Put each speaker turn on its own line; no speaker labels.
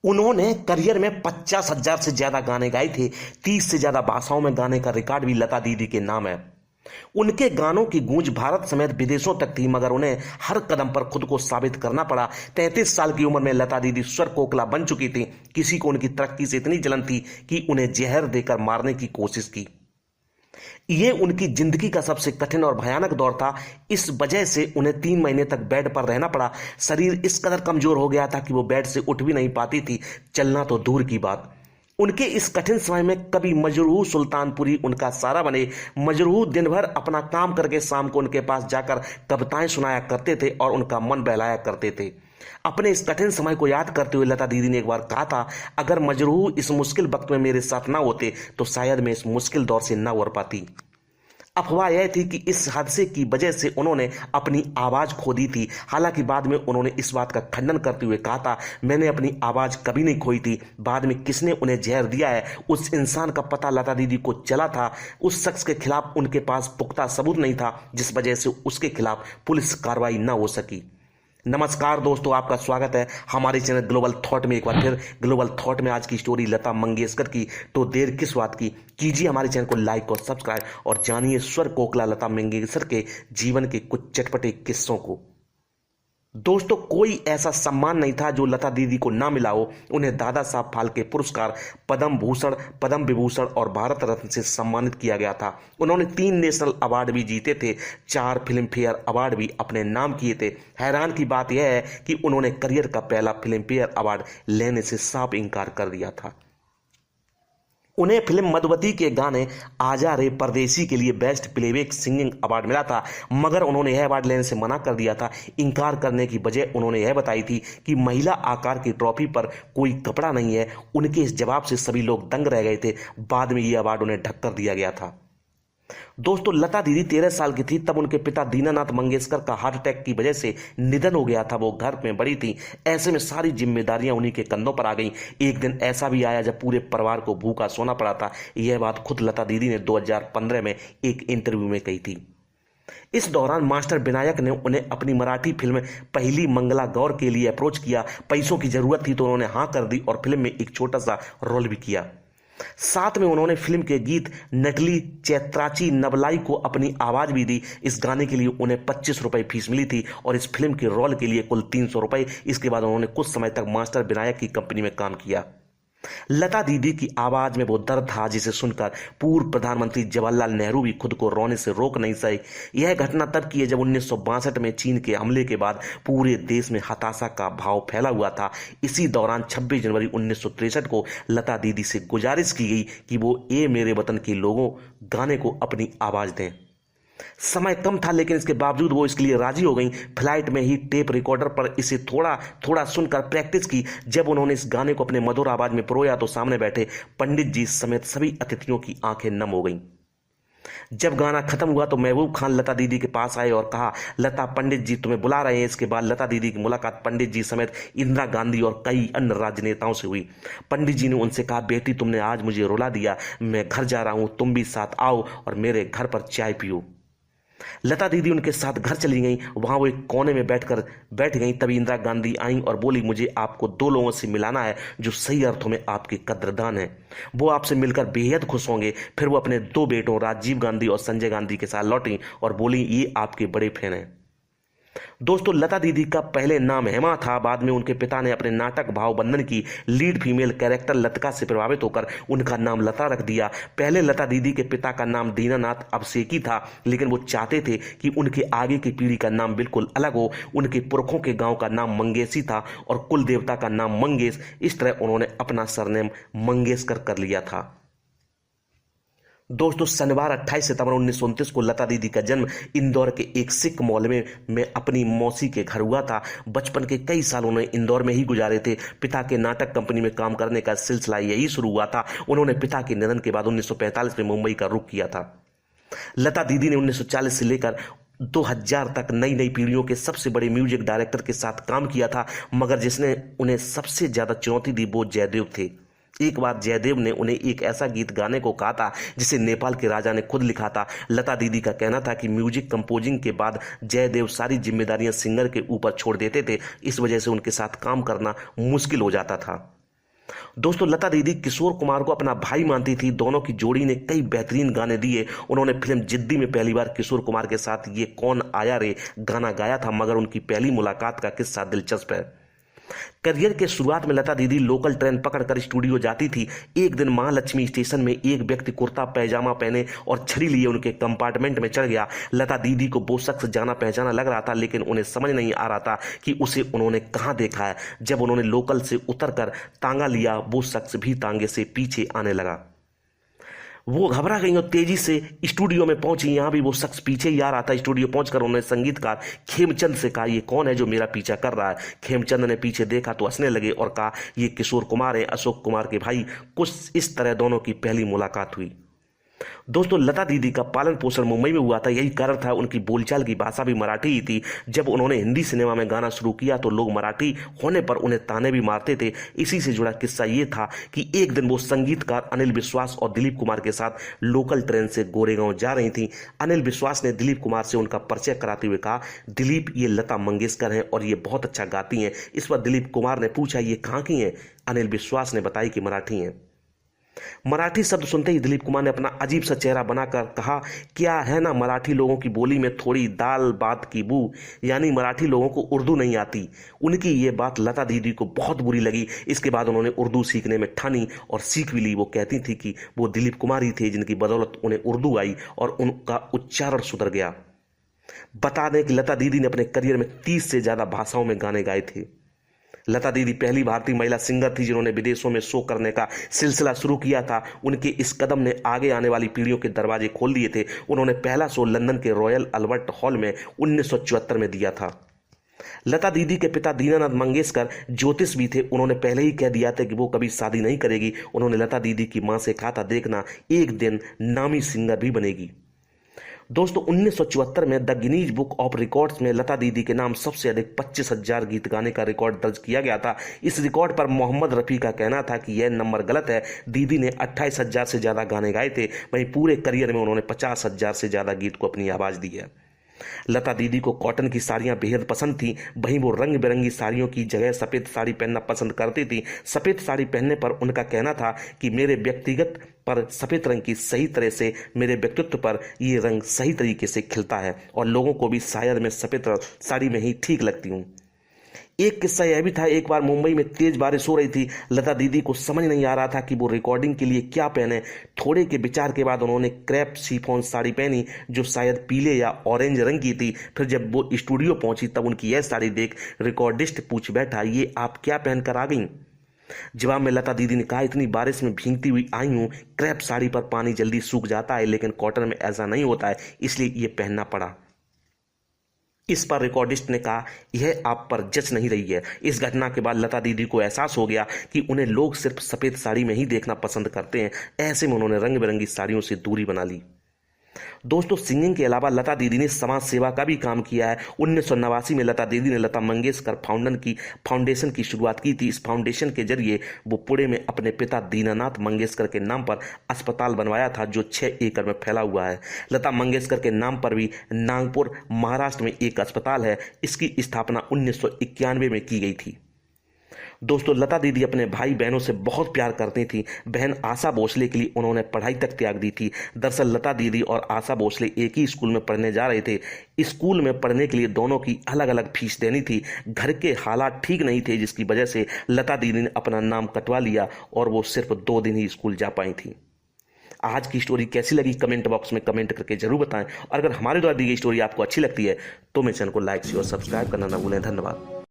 उन्होंने करियर में 50,000 से ज्यादा गाने गाए थे। 30 से ज्यादा भाषाओं में गाने का रिकॉर्ड भी लता दीदी के नाम है। उनके गानों की गूंज भारत समेत विदेशों तक थी, मगर उन्हें हर कदम पर खुद को साबित करना पड़ा। 33 साल की उम्र में लता दीदी स्वर कोकिला बन चुकी थी। किसी को उनकी तरक्की से इतनी जलन थी कि उन्हें जहर देकर मारने की कोशिश की। यह उनकी जिंदगी का सबसे कठिन और भयानक दौर था। इस वजह से उन्हें 3 महीने तक बेड पर रहना पड़ा। शरीर इस कदर कमजोर हो गया था कि वो बेड से उठ भी नहीं पाती थी, चलना तो दूर की बात। उनके इस कठिन समय में कभी मजरूह सुल्तानपुरी उनका सहारा बने। मजरूह दिन भर अपना काम करके शाम को उनके पास जाकर कविताएं सुनाया करते थे और उनका मन बहलाया करते थे। अपने इस कठिन समय को याद करते हुए लता दीदी ने एक बार कहा था, अगर मजरूह इस मुश्किल वक्त में मेरे साथ ना होते तो शायद मैं इस मुश्किल दौर से ना उबर पाती। अफवाह यह थी कि इस हादसे की वजह से उन्होंने अपनी आवाज खो दी थी। हालांकि बाद में उन्होंने इस बात का खंडन करते हुए कहा था, मैंने अपनी आवाज कभी नहीं खोई थी। बाद में किसने उन्हें जहर दिया है उस इंसान का पता लता दीदी को चला था। उस शख्स के खिलाफ उनके पास पुख्ता सबूत नहीं था, जिस वजह से उसके खिलाफ पुलिस कार्रवाई न हो सकी। नमस्कार दोस्तों, आपका स्वागत है हमारे चैनल ग्लोबल थॉट में। एक बार फिर ग्लोबल थॉट में आज की स्टोरी लता मंगेशकर की। तो देर किस बात की, कीजिए हमारे चैनल को लाइक और सब्सक्राइब और जानिए स्वर कोकिला लता मंगेशकर के जीवन के कुछ चटपटे किस्सों को। दोस्तों, कोई ऐसा सम्मान नहीं था जो लता दीदी को ना मिला हो। उन्हें दादा साहब फाल्के पुरस्कार, पद्म भूषण, पद्म विभूषण और भारत रत्न से सम्मानित किया गया था। उन्होंने 3 नेशनल अवार्ड भी जीते थे, 4 फिल्म फेयर अवार्ड भी अपने नाम किए थे। हैरान की बात यह है कि उन्होंने करियर का पहला फिल्म फेयर अवार्ड लेने से साफ इंकार कर दिया था। उन्हें फिल्म मधुबती के गाने आजा रे परदेसी के लिए बेस्ट प्लेबैक सिंगिंग अवार्ड मिला था, मगर उन्होंने यह अवार्ड लेने से मना कर दिया था। इंकार करने की वजह उन्होंने यह बताई थी कि महिला आकार की ट्रॉफी पर कोई कपड़ा नहीं है। उनके इस जवाब से सभी लोग दंग रह गए थे। बाद में यह अवार्ड उन्हें ढक कर दिया गया था। दोस्तों, लता दीदी 13 साल की थी तब उनके पिता दीनानाथ मंगेशकर का हार्ट अटैक की वजह से निधन हो गया था। वो घर में बड़ी थी, ऐसे में सारी जिम्मेदारियां उन्हीं के कंधों पर आ गईं। एक दिन ऐसा भी आया जब पूरे परिवार को भूखा सोना पड़ा था। यह बात खुद लता दीदी ने 2015 में एक इंटरव्यू में कही थी। इस दौरान मास्टर विनायक ने उन्हें अपनी मराठी फिल्म पहली मंगला गौर के लिए अप्रोच किया। पैसों की जरूरत थी तो उन्होंने हाँ कर दी और फिल्म में एक छोटा सा रोल भी किया। साथ में उन्होंने फिल्म के गीत नटली चैत्राची नवलाई को अपनी आवाज भी दी। इस गाने के लिए उन्हें 25 रुपए फीस मिली थी और इस फिल्म के रोल के लिए कुल 300 रुपए। इसके बाद उन्होंने कुछ समय तक मास्टर विनायक की कंपनी में काम किया। लता दीदी की आवाज में वो दर्द था जिसे सुनकर पूर्व प्रधानमंत्री जवाहरलाल नेहरू भी खुद को रोने से रोक नहीं सके। यह घटना तब की है जब 1962 में चीन के हमले के बाद पूरे देश में हताशा का भाव फैला हुआ था। इसी दौरान 26 जनवरी 1963 को लता दीदी से गुजारिश की गई कि वो ए मेरे वतन के लोगों गाने को अपनी आवाज दें। समय कम था लेकिन इसके बावजूद वो इसके लिए राजी हो गई। फ्लाइट में ही टेप रिकॉर्डर पर इसे थोड़ा थोड़ा सुनकर प्रैक्टिस की। जब उन्होंने इस गाने को अपने मधुर आवाज में परोया तो सामने बैठे पंडित जी समेत सभी अतिथियों की आंखें नम हो गईं। जब गाना खत्म हुआ तो महबूब खान लता दीदी के पास आए और कहा, लता, पंडित जी तुम्हें बुला रहे हैं। इसके बाद लता दीदी की मुलाकात पंडित जी समेत इंदिरा गांधी और कई अन्य राजनेताओं से हुई। पंडित जी ने उनसे कहा, बेटी तुमने आज मुझे रुला दिया, मैं घर जा रहा हूं, तुम भी साथ आओ और मेरे घर पर चाय पियो। लता दीदी उनके साथ घर चली गई। वहां वो एक कोने में बैठ गई। तभी इंदिरा गांधी आई और बोली, मुझे आपको 2 लोगों से मिलाना है जो सही अर्थों में आपके कद्रदान हैं। वो आपसे मिलकर बेहद खुश होंगे। फिर वो अपने 2 बेटों राजीव गांधी और संजय गांधी के साथ लौटी और बोली, ये आपके बड़े फैन हैं। दोस्तों, लता दीदी का पहले नाम हेमा था। बाद में उनके पिता ने अपने नाटक भाव बंधन की लीड फीमेल कैरेक्टर लतिका से प्रभावित होकर उनका नाम लता रख दिया। पहले लता दीदी के पिता का नाम दीनानाथ अभिषेकी था, लेकिन वो चाहते थे कि उनके आगे की पीढ़ी का नाम बिल्कुल अलग हो। उनके पुरखों के गांव का नाम मंगेशी था और कुल देवता का नाम मंगेश। इस तरह उन्होंने अपना सरनेम मंगेशकर कर लिया था। दोस्तों, शनिवार 28 सितंबर 1929 को लता दीदी का जन्म इंदौर के एक सिख मोहल्ले में अपनी मौसी के घर हुआ था। बचपन के कई साल उन्होंने इंदौर में ही गुजारे थे। पिता के नाटक कंपनी में काम करने का सिलसिला यही शुरू हुआ था। उन्होंने पिता के निधन के बाद 1945 में मुंबई का रुख किया था। लता दीदी ने 1940 से लेकर 2000 तक नई नई पीढ़ियों के सबसे बड़े म्यूजिक डायरेक्टर के साथ काम किया था, मगर जिसने उन्हें सबसे ज्यादा चुनौती दी वो जयदेव थे। एक बार जयदेव ने उन्हें एक ऐसा गीत गाने को कहा था जिसे नेपाल के राजा ने खुद लिखा था। लता दीदी का कहना था कि म्यूजिक कंपोजिंग के बाद जयदेव सारी जिम्मेदारियां सिंगर के ऊपर छोड़ देते थे। इस वजह से उनके साथ काम करना मुश्किल हो जाता था। दोस्तों, लता दीदी किशोर कुमार को अपना भाई मानती थी। दोनों की जोड़ी ने कई बेहतरीन गाने दिए। उन्होंने फिल्म जिद्दी में पहली बार किशोर कुमार के साथ ये कौन आया रे गाना गाया था, मगर उनकी पहली मुलाकात का किस्सा दिलचस्प है। करियर के शुरुआत में लता दीदी लोकल ट्रेन पकड़कर स्टूडियो जाती थी। एक दिन महालक्ष्मी स्टेशन में एक व्यक्ति कुर्ता पैजामा पहने और छड़ी लिए उनके कंपार्टमेंट में चढ़ गया। लता दीदी को वो शख्स जाना पहचाना लग रहा था, लेकिन उन्हें समझ नहीं आ रहा था कि उसे उन्होंने कहाँ देखा है। जब उन्होंने लोकल से उतरकर तांगा लिया, वो शख्स भी तांगे से पीछे आने लगा। वो घबरा गई और तेजी से स्टूडियो में पहुंची। यहां भी वो शख्स पीछे ही आ रहा था। स्टूडियो पहुंचकर उन्होंने संगीतकार खेमचंद से कहा, ये कौन है जो मेरा पीछा कर रहा है। खेमचंद ने पीछे देखा तो हंसने लगे और कहा, ये किशोर कुमार है, अशोक कुमार के भाई। कुछ इस तरह दोनों की पहली मुलाकात हुई। दोस्तों, लता दीदी का पालन पोषण मुंबई में हुआ था। यही कारण था उनकी बोलचाल की भाषा भी मराठी ही थी। जब उन्होंने हिंदी सिनेमा में गाना शुरू किया तो लोग मराठी होने पर उन्हें ताने भी मारते थे। इसी से जुड़ा किस्सा ये था कि एक दिन वो संगीतकार अनिल विश्वास और दिलीप कुमार के साथ लोकल ट्रेन से गोरेगांव जा रही थी। अनिल विश्वास ने दिलीप कुमार से उनका परिचय कराते हुए कहा, दिलीप, ये लता मंगेशकर हैं और ये बहुत अच्छा गाती हैं। इस पर दिलीप कुमार ने पूछा, ये कहाँ की हैं। अनिल विश्वास ने बताया कि मराठी हैं। मराठी शब्द सुनते ही दिलीप कुमार ने अपना अजीब सा चेहरा बनाकर कहा, क्या है ना मराठी लोगों की बोली में थोड़ी दाल बात की बू, यानी मराठी लोगों को उर्दू नहीं आती। उनकी ये बात लता दीदी को बहुत बुरी लगी। इसके बाद उन्होंने उर्दू सीखने में ठानी और सीख भी ली। वो कहती थी कि वो दिलीप कुमार ही थे जिनकी बदौलत उन्हें उर्दू आई और उनका उच्चारण सुधर गया। बता दें कि लता दीदी ने अपने करियर में 30 से ज्यादा भाषाओं में गाने गाए थे। लता दीदी पहली भारतीय महिला सिंगर थी जिन्होंने विदेशों में शो करने का सिलसिला शुरू किया था। उनके इस कदम ने आगे आने वाली पीढ़ियों के दरवाजे खोल दिए थे। उन्होंने पहला शो लंदन के रॉयल अल्बर्ट हॉल में 1974 में दिया था। लता दीदी के पिता दीनानाथ मंगेशकर ज्योतिष भी थे। उन्होंने पहले ही कह दिया था कि वो कभी शादी नहीं करेगी। उन्होंने लता दीदी की मां से कहा था, देखना एक दिन नामी सिंगर भी बनेगी। दोस्तों, 1974 में the Guinness book of records में लता दीदी के नाम सबसे अधिक 25,000 गीत गाने का रिकॉर्ड दर्ज किया गया था। इस रिकॉर्ड पर मोहम्मद रफ़ी का कहना था कि यह नंबर गलत है। दीदी ने 28,000 से ज़्यादा गाने गाए थे। वहीं पूरे करियर में उन्होंने 50,000 से ज़्यादा गीत को अपनी आवाज़ दी है। लता दीदी को कॉटन की साड़ियां बेहद पसंद थी। वहीं वो रंग बिरंगी साड़ियों की जगह सफ़ेद साड़ी पहनना पसंद करती थी। सफ़ेद साड़ी पहनने पर उनका कहना था कि मेरे व्यक्तिगत पर सफ़ेद रंग की सही तरह से मेरे व्यक्तित्व पर ये रंग सही तरीके से खिलता है और लोगों को भी शायद मैं सफ़ेद साड़ी में ही ठीक लगती हूँ। एक किस्सा यह भी था, एक बार मुंबई में तेज बारिश हो रही थी। लता दीदी को समझ नहीं आ रहा था कि वो रिकॉर्डिंग के लिए क्या पहने। थोड़े के विचार के बाद उन्होंने क्रेप शिफॉन साड़ी पहनी जो शायद पीले या ऑरेंज रंग की थी। फिर जब वो स्टूडियो पहुंची तब उनकी यह साड़ी देख रिकॉर्डिस्ट पूछ बैठा, ये आप क्या पहनकर आ गई। जवाब में लता दीदी ने कहा, इतनी बारिश में भीगती हुई आई हूँ। क्रेप साड़ी पर पानी जल्दी सूख जाता है, लेकिन कॉटन में ऐसा नहीं होता है, इसलिए ये पहनना पड़ा। इस पर रिकॉर्डिस्ट ने कहा, यह आप पर जच नहीं रही है। इस घटना के बाद लता दीदी को एहसास हो गया कि उन्हें लोग सिर्फ सफ़ेद साड़ी में ही देखना पसंद करते हैं। ऐसे में उन्होंने रंग बिरंगी साड़ियों से दूरी बना ली। दोस्तों, सिंगिंग के अलावा लता दीदी ने समाज सेवा का भी काम किया है। 1989 में लता दीदी ने लता मंगेशकर फाउंडेशन की शुरुआत की थी। इस फाउंडेशन के जरिए वो पुणे में अपने पिता दीनानाथ मंगेशकर के नाम पर अस्पताल बनवाया था जो 6 एकड़ में फैला हुआ है। लता मंगेशकर के नाम पर भी नागपुर महाराष्ट्र में एक अस्पताल है। इसकी स्थापना 1991 में की गई थी। दोस्तों, लता दीदी अपने भाई बहनों से बहुत प्यार करती थी। बहन आशा भोसले के लिए उन्होंने पढ़ाई तक त्याग दी थी। दरअसल लता दीदी और आशा भोसले एक ही स्कूल में पढ़ने जा रहे थे। स्कूल में पढ़ने के लिए दोनों की अलग अलग फीस देनी थी। घर के हालात ठीक नहीं थे, जिसकी वजह से लता दीदी ने अपना नाम कटवा लिया और वो सिर्फ 2 दिन ही स्कूल जा पाई थी। आज की स्टोरी कैसी लगी कमेंट बॉक्स में कमेंट करके जरूर बताएं। और अगर हमारे द्वारा दी गई स्टोरी आपको अच्छी लगती है तो मेरे चैनल को लाइक शेयर और सब्सक्राइब करना ना भूलें। धन्यवाद।